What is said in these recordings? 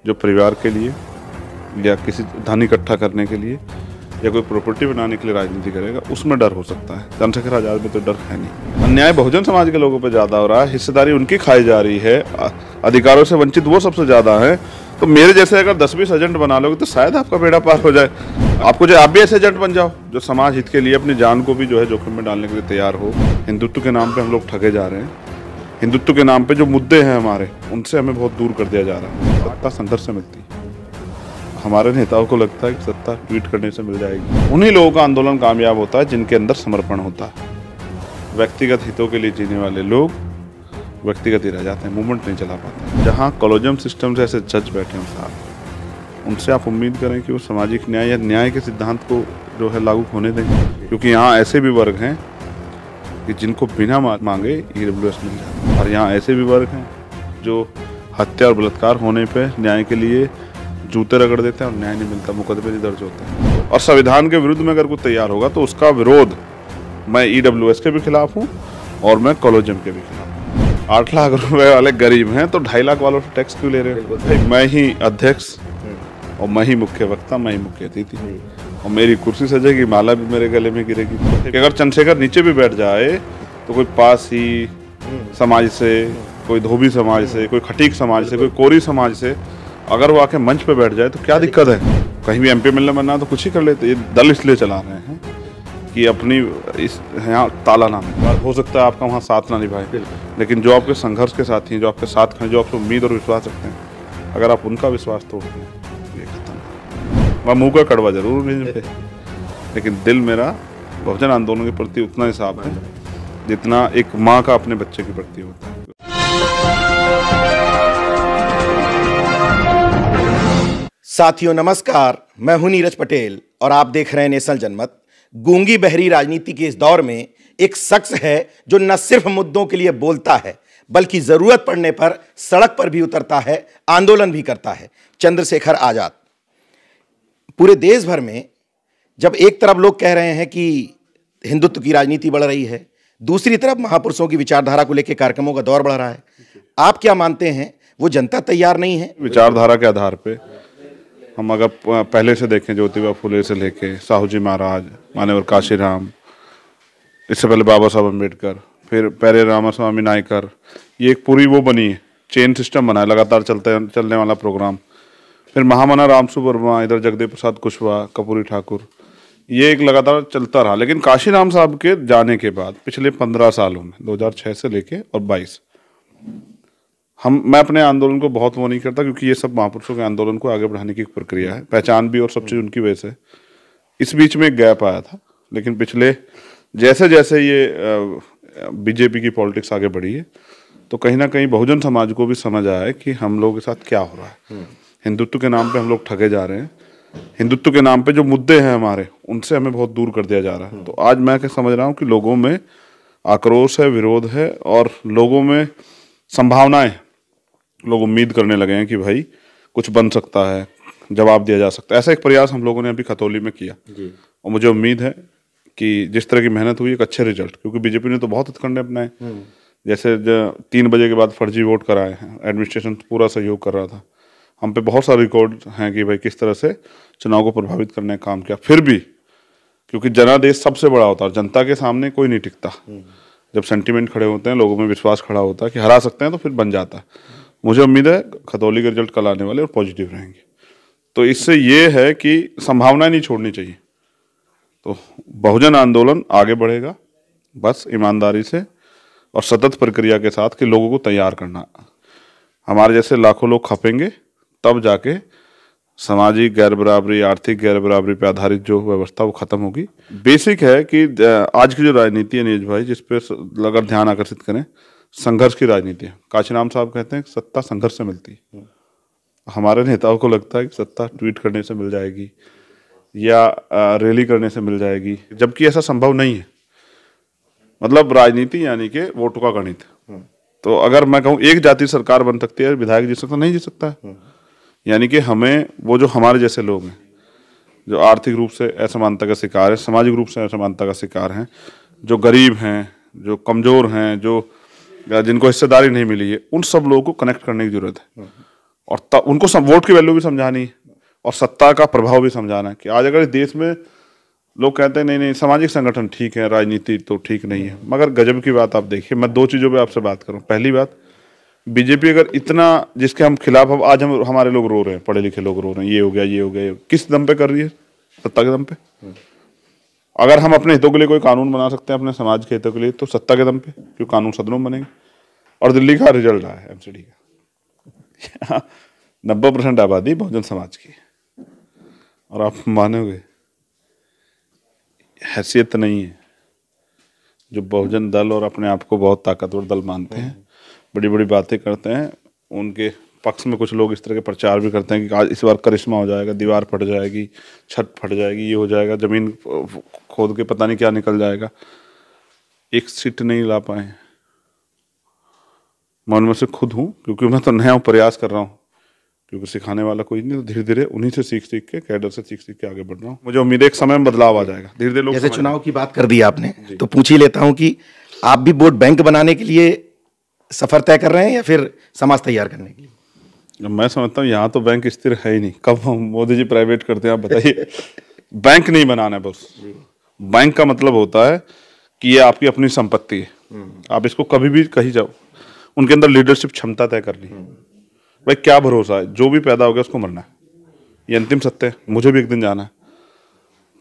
जो परिवार के लिए या किसी धन इकट्ठा करने के लिए या कोई प्रॉपर्टी बनाने के लिए राजनीति करेगा, उसमें डर हो सकता है। चंद्रशेखर आजाद में तो डर है नहीं। अन्याय बहुजन समाज के लोगों पे ज़्यादा हो रहा है, हिस्सेदारी उनकी खाई जा रही है, अधिकारों से वंचित वो सबसे ज़्यादा है। तो मेरे जैसे अगर 10-20 एजेंट बना लोगे तो शायद आपका बेड़ा पार हो जाए। आपको जो आप भी ऐसे एजेंट बन जाओ जो समाज हित के लिए अपनी जान को भी जो है जोखिम में डालने के लिए तैयार हो। हिंदुत्व के नाम पे हम लोग ठगे जा रहे हैं। हिंदुत्व के नाम पे जो मुद्दे हैं हमारे, उनसे हमें बहुत दूर कर दिया जा रहा है। सत्ता संघर्ष से मिलती है। हमारे नेताओं को लगता है कि सत्ता ट्वीट करने से मिल जाएगी। उन्हीं लोगों का आंदोलन कामयाब होता है जिनके अंदर समर्पण होता है। व्यक्तिगत हितों के लिए जीने वाले लोग व्यक्तिगत ही रह जाते हैं, मूवमेंट नहीं चला पाते। जहाँ कॉलोजियम सिस्टम से ऐसे जज बैठे हैं साहब, उनसे आप उम्मीद करें कि वो सामाजिक न्याय या न्याय के सिद्धांत को जो है लागू होने दें, क्योंकि यहाँ ऐसे भी वर्ग हैं कि जिनको बिना मांगे EWS मिल जाता है, और यहाँ ऐसे भी वर्ग हैं जो हत्या और बलात्कार होने पर न्याय के लिए जूते रगड़ देते हैं और न्याय नहीं मिलता, मुकदमे दर्ज होते हैं। और संविधान के विरुद्ध में अगर कोई तैयार होगा तो उसका विरोध मैं EWS के भी खिलाफ हूँ और मैं कॉलोजियम के भी खिलाफ हूँ। 8 लाख रुपए वाले गरीब हैं तो 2.5 लाख वालों से टैक्स क्यों ले रहे हो? मैं ही अध्यक्ष और मैं ही मुख्य वक्ता, मैं ही मुख्य अतिथि, और मेरी कुर्सी सजेगी, माला भी मेरे गले में गिरेगी। अगर चंद्रशेखर नीचे भी बैठ जाए तो कोई पासी समाज से, कोई धोबी समाज से, कोई खटीक समाज से, कोई कोरी समाज से अगर वो आके मंच पे बैठ जाए तो क्या दिक्कत है? कहीं भी MP मिलने बनना तो कुछ ही कर लेते। ये दल इसलिए चला रहे हैं कि अपनी इस यहाँ ताला ना मिले। हो सकता है आपका वहाँ साथ ना निभाए, लेकिन जो आपके संघर्ष के साथी हैं, जो आपके साथ खड़े, जो आपको उम्मीद और विश्वास रखते हैं, अगर आप उनका विश्वास तोड़ते हैं, ये खत्म। वह मुँह का कड़वा जरूर नहीं पे, लेकिन दिल मेरा बहुजन आंदोलन के प्रति उतना ही साफ है जितना एक माँ का अपने बच्चे के प्रति होता है। साथियों नमस्कार, मैं हूं नीरज पटेल और आप देख रहे हैं नेशनल जनमत। गूंगी बहरी राजनीति के इस दौर में एक शख्स है जो न सिर्फ मुद्दों के लिए बोलता है बल्कि जरूरत पड़ने पर सड़क पर भी उतरता है, आंदोलन भी करता है। चंद्रशेखर आजाद। पूरे देश भर में जब एक तरफ लोग कह रहे हैं कि हिंदुत्व की राजनीति बढ़ रही है, दूसरी तरफ महापुरुषों की विचारधारा को लेकर कार्यक्रमों का दौर बढ़ रहा है, आप क्या मानते हैं वो जनता तैयार नहीं है? विचारधारा के आधार पे हम अगर पहले से देखें, ज्योतिबा फुले से लेके साहू जी महाराज, मान्यवर काशीराम, इससे पहले बाबा साहब अम्बेडकर, फिर पेरे रामास्वामी नायकर, ये एक पूरी वो बनी है, चेन सिस्टम बना है, लगातार चलने वाला प्रोग्राम। फिर महामना रामसु वर्मा, इधर जगदेव प्रसाद कुशवाहा, कर्पूरी ठाकुर, ये एक लगातार चलता रहा। लेकिन काशीराम साहब के जाने के बाद पिछले 15 सालों में 2006 से लेके और 22 मैं अपने आंदोलन को बहुत वो नहीं करता, क्योंकि ये सब महापुरुषों के आंदोलन को आगे बढ़ाने की एक प्रक्रिया है, पहचान भी और सब चीज़ उनकी वजह से। इस बीच में एक गैप आया था, लेकिन पिछले जैसे जैसे ये BJP की पॉलिटिक्स आगे बढ़ी है तो कहीं ना कहीं बहुजन समाज को भी समझ आया है कि हम लोगों के साथ क्या हो रहा है। हिंदुत्व के नाम पे हम लोग ठगे जा रहे हैं। हिंदुत्व के नाम पे जो मुद्दे हैं हमारे, उनसे हमें बहुत दूर कर दिया जा रहा है। तो आज मैं क्या समझ रहा हूँ कि लोगों में आक्रोश है, विरोध है, और लोगों में संभावनाएं, लोग उम्मीद करने लगे हैं कि भाई कुछ बन सकता है, जवाब दिया जा सकता है। ऐसा एक प्रयास हम लोगों ने अभी खतौली में किया और मुझे उम्मीद है कि जिस तरह की मेहनत हुई एक अच्छे रिजल्ट, क्योंकि BJP ने तो बहुत हथकंडे अपनाए। जैसे 3 बजे के बाद फर्जी वोट कराए हैं, एडमिनिस्ट्रेशन पूरा सहयोग कर रहा था। हम पे बहुत सारे रिकॉर्ड हैं कि भाई किस तरह से चुनाव को प्रभावित करने का काम किया। फिर भी क्योंकि जनादेश सबसे बड़ा होता है, जनता के सामने कोई नहीं टिकता। जब सेंटिमेंट खड़े होते हैं, लोगों में विश्वास खड़ा होता है कि हरा सकते हैं, तो फिर बन जाता है। मुझे उम्मीद है खतौली के रिजल्ट कल आने वाले और पॉजिटिव रहेंगे। तो इससे ये है कि संभावनाएं नहीं छोड़नी चाहिए। तो बहुजन आंदोलन आगे बढ़ेगा, बस ईमानदारी से और सतत प्रक्रिया के साथ कि लोगों को तैयार करना। हमारे जैसे लाखों लोग खपेंगे, तब जाके सामाजिक गैर बराबरी, आर्थिक गैर बराबरी पे आधारित जो व्यवस्था वो खत्म होगी। बेसिक है कि आज की जो राजनीति है नीरज भाई, जिस पे अगर ध्यान आकर्षित करें, संघर्ष की राजनीति है। काशीराम साहब कहते हैं कि सत्ता संघर्ष से मिलती है। हमारे नेताओं को लगता है कि सत्ता ट्वीट करने से मिल जाएगी या रैली करने से मिल जाएगी, जबकि ऐसा संभव नहीं है। मतलब राजनीति यानी कि वोटों का गणित। तो अगर मैं कहूँ एक जाति सरकार बन सकती है, विधायक जीत सकता, नहीं जीत सकता है। यानी कि हमें वो जो हमारे जैसे लोग हैं, जो आर्थिक रूप से असमानता का शिकार है, सामाजिक रूप से असमानता का शिकार हैं, जो गरीब हैं, जो कमज़ोर हैं, जो जिनको हिस्सेदारी नहीं मिली है, उन सब लोगों को कनेक्ट करने की जरूरत है। और उनको वोट की वैल्यू भी समझानी है और सत्ता का प्रभाव भी समझाना है कि आज अगर इस देश में लोग कहते हैं नहीं नहीं सामाजिक संगठन ठीक है, राजनीति तो ठीक नहीं है, मगर गजब की बात आप देखिए, मैं दो चीज़ों पे आपसे बात करूं। पहली बात, बीजेपी अगर इतना जिसके हम खिलाफ, अब आज हम हमारे लोग रो रहे हैं, पढ़े लिखे लोग रो रहे हैं, ये हो गया ये हो गया, किस दम पे कर रही है? सत्ता के दम पे। अगर हम अपने हितों के लिए कोई कानून बना सकते हैं, अपने समाज के हितों के लिए, तो सत्ता के दम पे, क्यों कानून सदनों में बनेंगे। और दिल्ली का रिजल्ट रहा है एमसीडी का 90% आबादी बहुजन समाज की, और आप मानोगे हैसियत नहीं है जो बहुजन दल और अपने आप को बहुत ताकतवर दल मानते हैं, बड़ी बड़ी बातें करते हैं, उनके पक्ष में कुछ लोग इस तरह के प्रचार भी करते हैं कि आज इस बार करिश्मा हो जाएगा, दीवार फट जाएगी, छत फट जाएगी, ये हो जाएगा, जमीन खोद के पता नहीं क्या निकल जाएगा। एक सीट नहीं ला पाए। मैं उनमें से खुद हूँ, क्योंकि मैं तो नया प्रयास कर रहा हूँ, क्योंकि सिखाने वाला कोई नहीं, तो धीरे धीरे उन्हीं से सीख सीख के, कैडर से सीख सीख के आगे बढ़ रहा हूँ। मुझे उम्मीद है एक समय में बदलाव आ जाएगा, धीरे धीरे लोग। जैसे चुनाव की बात कर दी आपने, तो पूछ ही लेता हूं कि आप भी वोट बैंक बनाने के लिए सफर तय कर रहे हैं या फिर समाज तैयार करने के लिए? मैं समझता हूँ यहाँ तो बैंक स्थिर है ही नहीं। कब हम मोदी जी प्राइवेट करते हैं, आप बताइए। बैंक नहीं बनाना है बस। बैंक का मतलब होता है कि ये आपकी अपनी संपत्ति है, आप इसको कभी भी कहीं जाओ। उनके अंदर लीडरशिप क्षमता तय करनी है। भाई क्या भरोसा है, जो भी पैदा हो गया उसको मरना है, ये अंतिम सत्य है। मुझे भी एक दिन जाना है,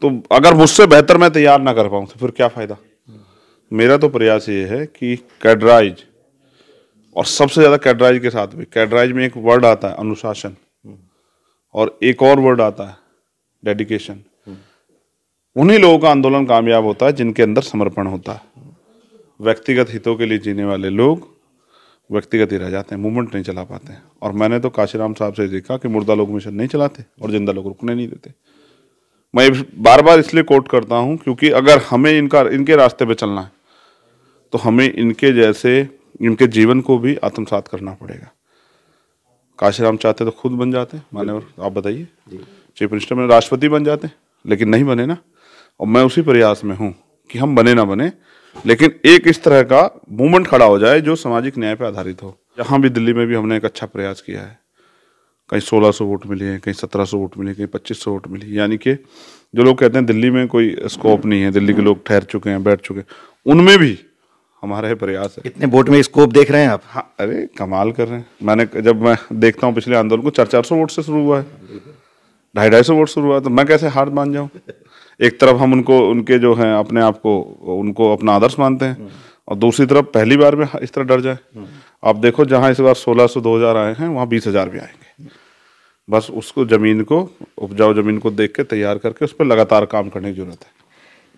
तो अगर मुझसे बेहतर मैं तैयार ना कर पाऊँ तो फिर क्या फायदा। मेरा तो प्रयास ये है कि कैडराइज, और सबसे ज्यादा कैडराइज के साथ भी, कैडराइज में एक वर्ड आता है अनुशासन, और एक और वर्ड आता है डेडिकेशन। उन्हीं लोगों का आंदोलन कामयाब होता है जिनके अंदर समर्पण होता है। व्यक्तिगत हितों के लिए जीने वाले लोग व्यक्तिगत ही रह जाते हैं, मूवमेंट नहीं चला पाते हैं। और मैंने तो काशीराम साहब से देखा कि मुर्दा लोग मिशन नहीं चलाते और जिंदा लोग रुकने नहीं देते। मैं बार बार इसलिए कोट करता हूं क्योंकि अगर हमें इनके रास्ते पे चलना है तो हमें इनके जैसे, इनके जीवन को भी आत्मसात करना पड़ेगा। काशीराम चाहते तो खुद बन जाते, मान्यवर आप बताइए, चीफ मिनिस्टर में राष्ट्रपति बन जाते, लेकिन नहीं बने ना। और मैं उसी प्रयास में हूं कि हम बने ना बने, लेकिन एक इस तरह का मूवमेंट खड़ा हो जाए जो सामाजिक न्याय पर आधारित हो। यहाँ भी दिल्ली में भी हमने एक अच्छा प्रयास किया है, कहीं 1600 वोट मिले हैं, कहीं 1700 वोट मिले, कहीं 2500 वोट मिली। यानी कि जो लोग कहते हैं दिल्ली में कोई स्कोप नहीं है, दिल्ली के लोग ठहर चुके हैं, बैठ चुके हैं, उनमें भी हमारा ये प्रयास है। कितने वोट में स्कोप देख रहे हैं आप? हाँ, अरे कमाल कर रहे हैं। मैं देखता हूँ पिछले आंदोलन को 400 वोट से शुरू हुआ है, 250 वोट शुरू हुआ है, तो मैं कैसे हार मान जाऊँ। एक तरफ हम उनके जो हैं अपने आप को, उनको अपना आदर्श मानते हैं, और दूसरी तरफ पहली बार में इस तरह डर जाए। आप देखो जहां इस बार 1600 2000 आए हैं, वहां 20,000 भी आएंगे। बस उसको जमीन को, उपजाऊ जमीन को देख के तैयार करके उस पर लगातार काम करने की जरूरत है।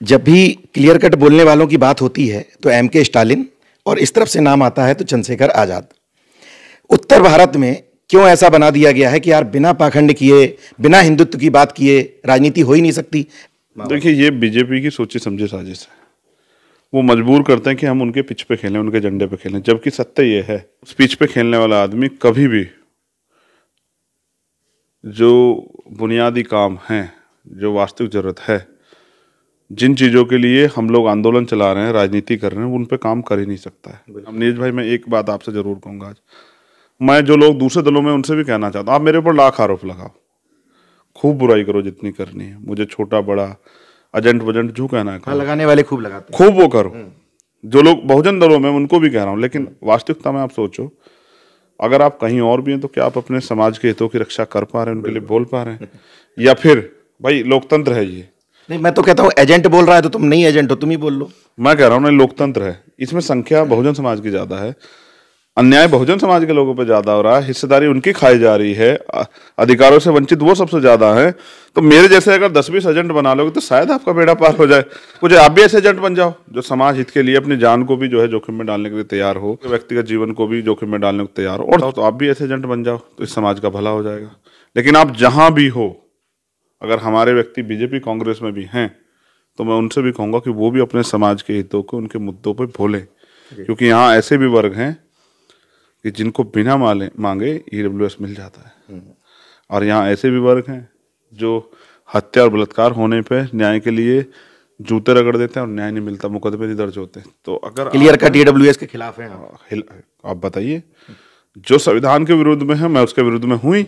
जब भी क्लियर कट बोलने वालों की बात होती है तो एमके स्टालिन, और इस तरफ से नाम आता है तो चंद्रशेखर आजाद। उत्तर भारत में क्यों ऐसा बना दिया गया है कि यार बिना पाखंड किए, बिना हिंदुत्व की बात किए राजनीति हो ही नहीं सकती? देखिए, ये बीजेपी की सोची समझी साजिश है। वो मजबूर करते हैं कि हम उनके पिच पे खेलें, उनके झंडे पे खेलें, जबकि सत्य ये है उस पिच पे खेलने वाला आदमी कभी भी जो बुनियादी काम हैं, जो वास्तविक जरूरत है, जिन चीज़ों के लिए हम लोग आंदोलन चला रहे हैं, राजनीति कर रहे हैं, उन पे काम कर ही नहीं सकता है। अमनीश भाई, मैं एक बात आपसे जरूर कहूँगा आज, मैं जो लोग दूसरे दलों में उनसे भी कहना चाहता हूँ, आप मेरे ऊपर लाख आरोप लगाओ, खूब बुराई करो जितनी करनी है, मुझे छोटा बड़ा एजेंट वजेंट जो कहना है हाँ, लगाने वाले खूब लगाते हैं, खूब वो करो। जो लोग बहुजन दलों में, उनको भी कह रहा हूँ, लेकिन वास्तविकता में आप सोचो, अगर आप कहीं और भी हैं तो क्या आप अपने समाज के हितों की रक्षा कर पा रहे हैं, उनके लिए बोल पा रहे हैं? या फिर भाई लोकतंत्र है ये। नहीं, मैं तो कहता हूँ एजेंट बोल रहा है तो तुम नहीं एजेंट हो, तुम ही बोल लो। मैं कह रहा हूँ ना, लोकतंत्र है, इसमें संख्या बहुजन समाज की ज्यादा है, अन्याय बहुजन समाज के लोगों पे ज्यादा हो रहा है, हिस्सेदारी उनकी खाई जा रही है, अधिकारों से वंचित वो सबसे ज्यादा है। तो मेरे जैसे अगर 10-20 एजेंट बना लोगे तो शायद आपका बेड़ा पार हो जाए। कुछ आप भी ऐसे एजेंट बन जाओ जो समाज हित के लिए अपनी जान को भी जो है जोखिम में डालने के लिए तैयार हो, व्यक्तिगत जीवन को भी जोखिम में डालने को तैयार हो, और तो आप भी ऐसे एजेंट बन जाओ, तो इस समाज का भला हो जाएगा। लेकिन आप जहां भी हो, अगर हमारे व्यक्ति बीजेपी कांग्रेस में भी हैं तो मैं उनसे भी कहूंगा कि वो भी अपने समाज के हितों को, उनके मुद्दों पर बोलें, क्योंकि यहाँ ऐसे भी वर्ग हैं कि जिनको बिना मांगे ईडब्ल्यूएस मिल जाता है, और यहाँ ऐसे भी वर्ग हैं जो हत्या और बलात्कार होने पे न्याय के लिए जूते रगड़ देते हैं और न्याय नहीं मिलता, मुकदमे नहीं दर्ज होते। तो अगर क्लियर कट ईडब्ल्यूएस के खिलाफ है आप बताइए, जो संविधान के विरुद्ध में है मैं उसके विरुद्ध में हूं ही।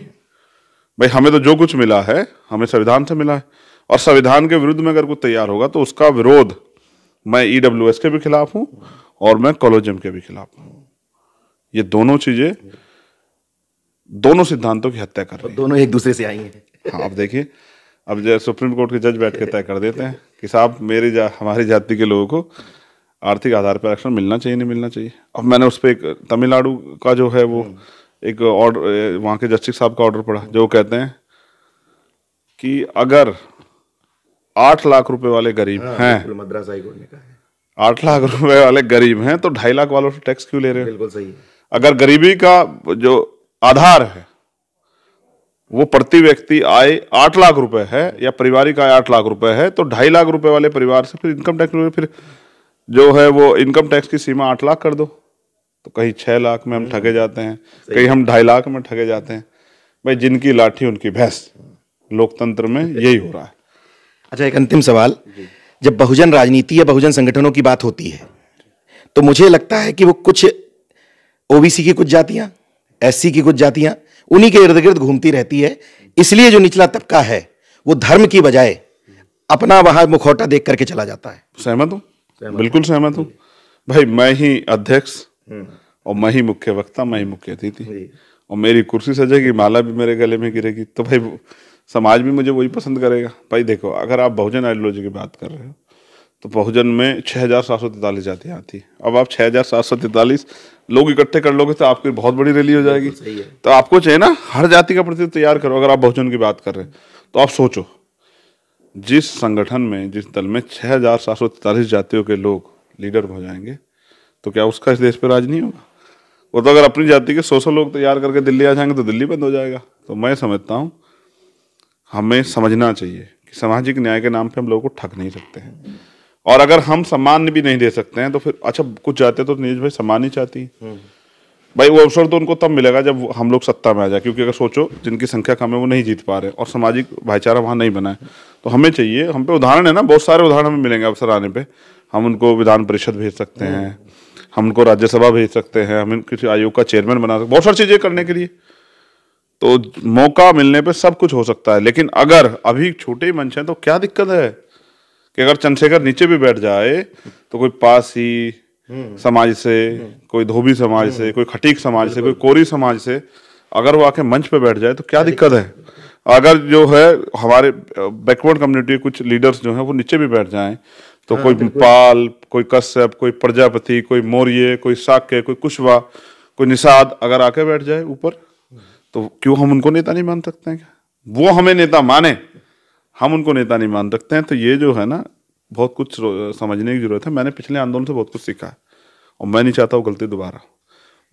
भाई हमें तो जो कुछ मिला है हमें संविधान से मिला है, और संविधान के विरुद्ध में अगर कोई तैयार होगा तो उसका विरोध मैं ईडब्ल्यूएस के भी खिलाफ हूं और मैं कॉलोजियम के भी खिलाफ हूं। ये दोनों चीजें दोनों सिद्धांतों की हत्या कर रही हैं। दोनों एक दूसरे से आई हैं। हाँ, अब देखिए, अब जो सुप्रीम कोर्ट के जज बैठ के तय कर देते हैं कि साहब हमारी जाति के लोगों को आर्थिक आधार पर आरक्षण मिलना चाहिए नहीं मिलना चाहिए। अब मैंने उस पर एक तमिलनाडु का जो है वो एक ऑर्डर, वहाँ के जस्टिस साहब का ऑर्डर पढ़ा, जो कहते हैं कि अगर 8 लाख रुपए वाले गरीब हैं, मद्रास हाई कोर्ट ने कहा है 8 लाख रुपए वाले गरीब हैं तो 2.5 लाख वालों से टैक्स क्यों ले रहे हो? बिल्कुल सही है। अगर गरीबी का जो आधार है वो प्रति व्यक्ति आय 8 लाख रुपए है या पारिवारिक आय 8 लाख रुपए है, तो 2.5 लाख रुपए वाले परिवार से फिर इनकम टैक्स, फिर जो है वो इनकम टैक्स की सीमा 8 लाख कर दो, तो कहीं 6 लाख में हम ठगे जाते हैं, कहीं हम 2.5 लाख में ठगे जाते हैं। भाई जिनकी लाठी उनकी भैंस, लोकतंत्र में यही हो रहा है। अच्छा, एक अंतिम सवाल, जब बहुजन राजनीति या बहुजन संगठनों की बात होती है तो मुझे लगता है कि वो कुछ ओबीसी की कुछ जातियां, एससी की कुछ जातियां उन्हीं के इर्द गिर्द घूमती रहती है, इसलिए जो निचला तबका है वो धर्म की बजाय अपना वहां मुखौटा देख करके चला जाता है। सहमत हूँ, बिल्कुल सहमत हूँ। भाई मैं ही अध्यक्ष और मैं ही मुख्य वक्ता, मैं ही मुख्य अतिथि, और मेरी कुर्सी सजेगी, माला भी मेरे गले में गिरेगी, तो भाई समाज भी मुझे वही पसंद करेगा। भाई देखो, अगर आप बहुजन आइडियोलॉजी की बात कर रहे हो तो बहुजन में 6,743 जातियां आती है। अब आप 6,743 लोग इकट्ठे कर लोगे तो आपकी बहुत बड़ी रैली हो जाएगी। तो आपको चाहिए ना हर जाति का प्रतिनिधि तैयार करो। अगर आप बहुजन की बात कर रहे हैं तो आप सोचो, जिस संगठन में, जिस दल में 6,743 जातियों के लोग लीडर हो जाएंगे तो क्या उसका इस देश पर राज नहीं होगा? वो तो अगर अपनी जाति के 100 लोग तैयार करके दिल्ली आ जाएंगे तो दिल्ली बंद हो जाएगा। तो मैं समझता हूँ हमें समझना चाहिए कि सामाजिक न्याय के नाम पे हम लोगों को ठग नहीं सकते हैं, और अगर हम सम्मान भी नहीं दे सकते हैं तो फिर अच्छा, कुछ जाते तो नीरज भाई सम्मान ही चाहती है। भाई वो अवसर तो उनको तब मिलेगा जब हम लोग सत्ता में आ जाए, क्योंकि अगर सोचो जिनकी संख्या कम है वो नहीं जीत पा रहे और सामाजिक भाईचारा वहाँ नहीं बना है, तो हमें चाहिए, हम पे उदाहरण है ना, बहुत सारे उदाहरण हमें मिलेंगे अवसर आने पे। हम उनको विधान परिषद भेज सकते हैं, हम उनको राज्यसभा भेज सकते हैं, हम किसी आयोग का चेयरमैन बना सकते हैं, बहुत सारी चीजें करने के लिए। तो मौका मिलने पे सब कुछ हो सकता है। लेकिन अगर अभी छोटे ही मंच है तो क्या दिक्कत है कि अगर चंद्रशेखर नीचे भी बैठ जाए तो कोई पासी समाज से, कोई धोबी समाज से, कोई खटीक समाज से, कोई कोरी समाज से अगर वो आके मंच पे बैठ जाए तो क्या दिक्कत है? अगर जो है हमारे बैकवर्ड कम्युनिटी कुछ लीडर्स जो है वो नीचे भी बैठ जाएं तो कोई पाल, कोई कश्यप, कोई प्रजापति, कोई मौर्य, कोई शाक्य, कोई कुशवा, कोई निषाद अगर आके बैठ जाए ऊपर, तो क्यों हम उनको नेता नहीं मान सकते हैं? क्या वो हमें नेता माने, हम उनको नेता नहीं मान सकते हैं? तो ये जो है ना, बहुत कुछ समझने की जरूरत है। मैंने पिछले आंदोलन से बहुत कुछ सीखा है और मैं नहीं चाहता वो गलती दोबारा।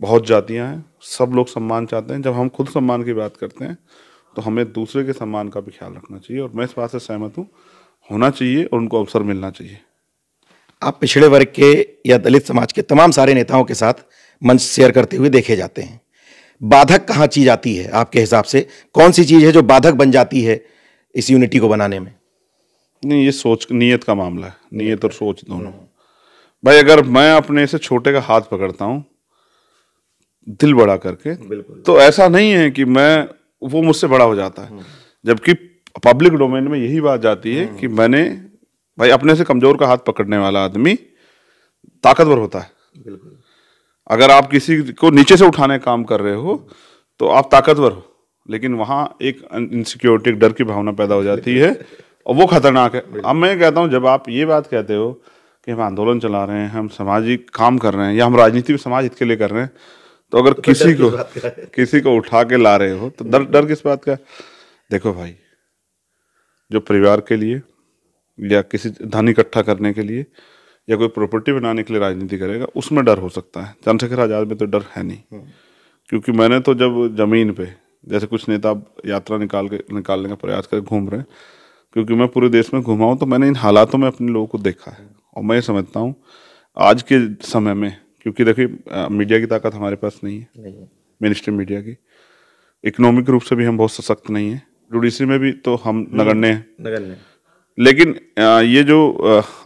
बहुत जातियां हैं, सब लोग सम्मान चाहते हैं। जब हम खुद सम्मान की बात करते हैं तो हमें दूसरे के सम्मान का भी ख्याल रखना चाहिए, और मैं इस बात से सहमत हूँ, होना चाहिए और उनको अवसर मिलना चाहिए। आप पिछड़े वर्ग के या दलित समाज के तमाम सारे नेताओं के साथ मंच शेयर करते हुए देखे जाते हैं। बाधक कहाँ चीज आती है आपके हिसाब से? कौन सी चीज है जो बाधक बन जाती है इस यूनिटी को बनाने में? नहीं, ये सोच, नीयत का मामला है, नीयत और सोच दोनों। भाई अगर मैं अपने से छोटे का हाथ पकड़ता हूं दिल बड़ा करके, तो ऐसा नहीं है कि वो मुझसे बड़ा हो जाता है, जबकि पब्लिक डोमेन में यही बात जाती है कि मैंने, भाई अपने से कमजोर का हाथ पकड़ने वाला आदमी ताकतवर होता है। अगर आप किसी को नीचे से उठाने का काम कर रहे हो तो आप ताकतवर हो, लेकिन वहां एक इनसिक्योरिटी, एक डर की भावना पैदा हो जाती है और वो खतरनाक है। अब मैं कहता हूं, जब आप ये बात कहते हो कि हम आंदोलन चला रहे हैं, हम सामाजिक काम कर रहे हैं, या हम राजनीति समाज हित के लिए कर रहे हैं, तो अगर किसी को उठा के ला रहे हो तो डर किस बात का? देखो भाई, जो परिवार के लिए या किसी धन इकट्ठा करने के लिए या कोई प्रॉपर्टी बनाने के लिए राजनीति करेगा, उसमें डर हो सकता है। चंद्रशेखर आजाद में तो डर है नहीं, क्योंकि मैंने तो जब जमीन पे, जैसे कुछ नेता यात्रा निकालने का प्रयास कर घूम रहे हैं, क्योंकि मैं पूरे देश में घूमा हूं, तो मैंने इन हालातों में अपने लोगों को देखा है। और मैं समझता हूं आज के समय में, क्योंकि देखिए मीडिया की ताकत हमारे पास नहीं है, मेन स्ट्रीम मीडिया की, इकोनॉमिक रूप से भी हम बहुत सशक्त नहीं है, जुडिशरी में भी तो हम नगण्य हैं, लेकिन ये जो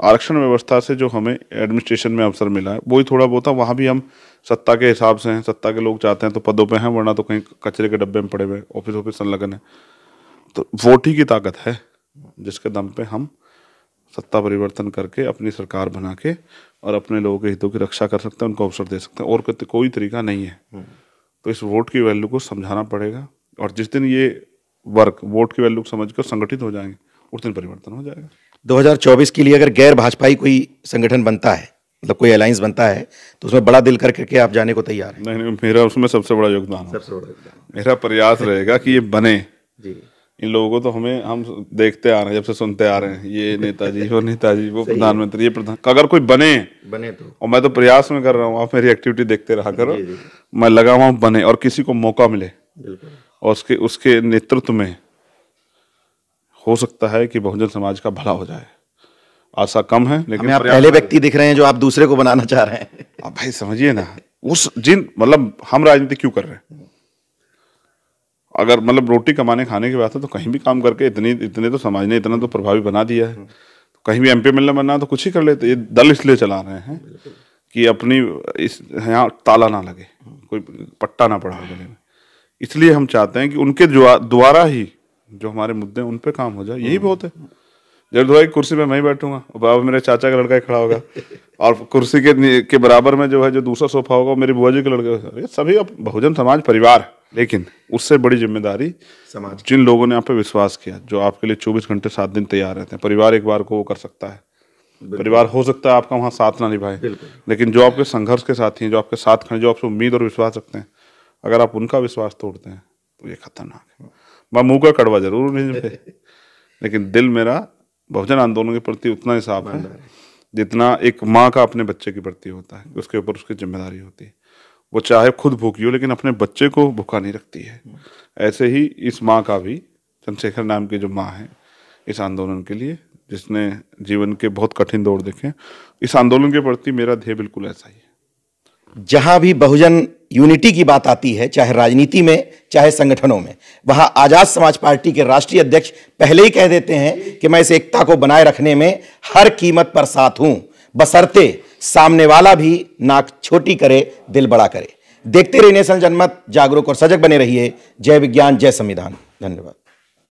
आरक्षण व्यवस्था से जो हमें एडमिनिस्ट्रेशन में अवसर मिला है वही थोड़ा बहुत है। वहाँ भी हम सत्ता के हिसाब से हैं, सत्ता के लोग चाहते हैं तो पदों पे हैं, वरना तो कहीं कचरे के डब्बे में पड़े हुए ऑफिस संलग्न है। तो वोट ही की ताकत है जिसके दम पे हम सत्ता परिवर्तन करके अपनी सरकार बना के और अपने लोगों के हितों की रक्षा कर सकते हैं, उनको अवसर दे सकते हैं, और कोई तरीका नहीं है। तो इस वोट की वैल्यू को समझाना पड़ेगा, और जिस दिन ये वर्क वोट की वैल्यू को समझकर संगठित हो जाएंगे उस दिन परिवर्तन हो जाएगा। 2024 के लिए अगर गैर भाजपाई कोई संगठन बनता है, मतलब कोई अलायंस बनता है, तो उसमें बड़ा दिल करके आप जाने को तैयार हैं? नहीं, मेरा उसमें सबसे बड़ा योगदान है। मेरा प्रयास रहेगा कि ये बने जी। इन लोगों को तो हम देखते आ रहे हैं, जब से सुनते आ रहे हैं, ये नेताजी वो प्रधानमंत्री, ये प्रधान। अगर कोई बने तो, और मैं तो प्रयास में कर रहा हूँ, आप मेरी एक्टिविटी देखते रहा करो, मैं लगा हुआ बने और किसी को मौका मिले और उसके नेतृत्व में हो सकता है कि बहुजन समाज का भला हो जाए। आशा कम है, लेकिन आप पहले व्यक्ति दिख रहे हैं जो आप दूसरे को बनाना चाह रहे हैं। आप भाई समझिए ना, मतलब हम राजनीति क्यों कर रहे हैं? अगर मतलब रोटी कमाने खाने की बात है तो कहीं भी काम करके इतने तो समाज ने इतना तो प्रभावी बना दिया है। तो कहीं भी MP मिलना बनना तो कुछ ही कर लेते। ये दल इसलिए चला रहे हैं कि अपनी यहाँ ताला ना लगे, कोई पट्टा ना पड़ा गले में। इसलिए हम चाहते हैं कि उनके द्वारा ही जो हमारे मुद्दे हैं उन पे काम हो जाए, यही बहुत है। जब भाई कुर्सी पे मैं ही बैठूंगा, बाबा मेरे चाचा का लड़का ही खड़ा होगा, और कुर्सी के बराबर में जो है जो दूसरा सोफा होगा वो मेरी बुआ जी का लड़का, ये सभी अब बहुजन समाज परिवार है। लेकिन उससे बड़ी जिम्मेदारी समाज, जिन लोगों ने आप पे विश्वास किया, जो आपके लिए 24 घंटे 7 दिन तैयार रहते हैं। परिवार एक बार को वो कर सकता है, परिवार हो सकता है आपका वहाँ साथ ना निभाए, लेकिन जो आपके संघर्ष के साथी हैं, जो आपके साथ खड़े, जो आपसे उम्मीद और विश्वास रखते हैं, अगर आप उनका विश्वास तोड़ते हैं तो ये खतरनाक है। मैं मुंह का कड़वा जरूर नहीं, लेकिन दिल मेरा बहुजन आंदोलन के प्रति उतना ही साफ है जितना एक माँ का अपने बच्चे के प्रति होता है। उसके ऊपर उसकी जिम्मेदारी होती है। वो चाहे खुद भूखी हो लेकिन अपने बच्चे को भूखा नहीं रखती है। ऐसे ही इस माँ का भी, चंद्रशेखर नाम की जो माँ है इस आंदोलन के लिए, जिसने जीवन के बहुत कठिन दौर देखे, इस आंदोलन के प्रति मेरा ध्येय बिल्कुल ऐसा ही है। जहां भी बहुजन यूनिटी की बात आती है, चाहे राजनीति में चाहे संगठनों में, वहां आजाद समाज पार्टी के राष्ट्रीय अध्यक्ष पहले ही कह देते हैं कि मैं इस एकता को बनाए रखने में हर कीमत पर साथ हूं, बशर्ते सामने वाला भी नाक छोटी करे दिल बड़ा करे। देखते रहिए नेशनल जनमत, जागरूक और सजग बने रहिए। जय विज्ञान, जय संविधान। धन्यवाद।